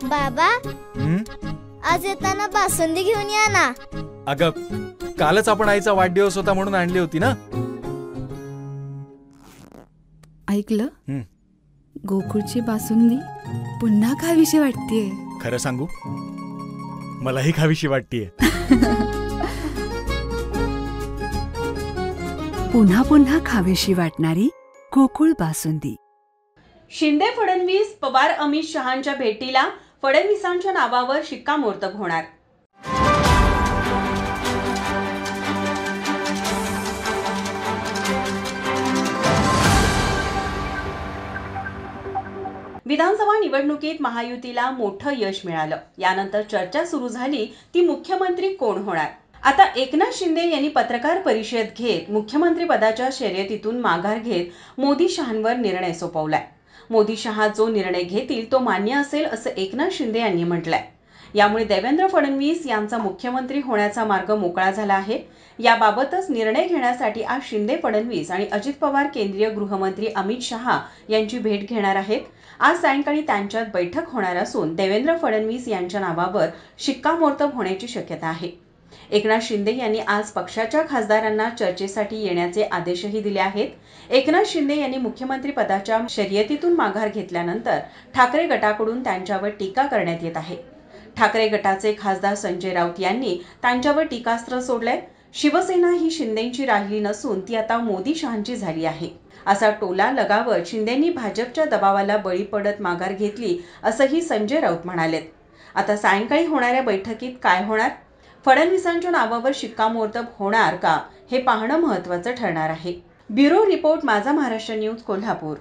बाबा, आज येताना बासुंदी घेऊन या ना. अगं, कालच आपण आईचा वाढदिवस होता म्हणून आणली होती ना. ऐकलं, गोकुळची बासुंदी पुन्हा खावीशी वाटतेय. खरं सांगू, मलाही खावीशी वाटतेय. पुन्हा पुन्हा खावीशी वाटणारी गोकुळ बासुंदी. शिंदे फडणवीस पवार अमित शहांच्या भेटीला फडणवीसांच्या नावावर शिक्कामोर्तब होणार. विधानसभा निवडणुकीत महायुतीला मोठं यश मिळालं. यानंतर चर्चा सुरू झाली ती मुख्यमंत्री कोण होणार. आता एकनाथ शिंदे यांनी पत्रकार परिषद घेत मुख्यमंत्री पदाच्या शर्यतीतून माघार घेत मोदी शहांवर निर्णय सोपवलाय. मोदी शहा जो निर्णय घेतील तो मान्य असेल असं एकनाथ शिंदे यांनी म्हटलंय. यामुळे देवेंद्र फडणवीस यांचा मुख्यमंत्री होण्याचा मार्ग मोकळा झाला आहे. याबाबतच निर्णय घेण्यासाठी आज शिंदे फडणवीस आणि अजित पवार केंद्रीय गृहमंत्री अमित शहा यांची भेट घेणार आहेत. आज सायंकाळी त्यांच्यात बैठक होणार असून देवेंद्र फडणवीस यांच्या नावावर शिक्कामोर्तब होण्याची शक्यता आहे. एकनाथ शिंदे यांनी आज पक्षाच्या खासदारांना चर्चेसाठी येण्याचे आदेशही दिले आहेत. एकनाथ शिंदे यांनी मुख्यमंत्री पदाच्या शर्यतीतून माघार घेतल्यानंतर ठाकरे गटाकडून त्यांच्यावर टीका करण्यात येत आहे. ठाकरे गटाचे खासदार संजय राऊत यांनी त्यांच्यावर टीकास्त्र सोडलंय. शिवसेना ही शिंदेची राहिली नसून ती आता मोदी शहांची झाली आहे असा टोला लगावत शिंदेंनी भाजपच्या दबावाला बळी पडत माघार घेतली असंही संजय राऊत म्हणालेत. आता सायंकाळी होणाऱ्या बैठकीत काय होणार, फडणवीसांच्या नावावर शिक्कामोर्तब होणार का, हे पाहणं महत्त्वाचं ठरणार आहे. ब्युरो रिपोर्ट, माझा महाराष्ट्र न्यूज, कोल्हापूर.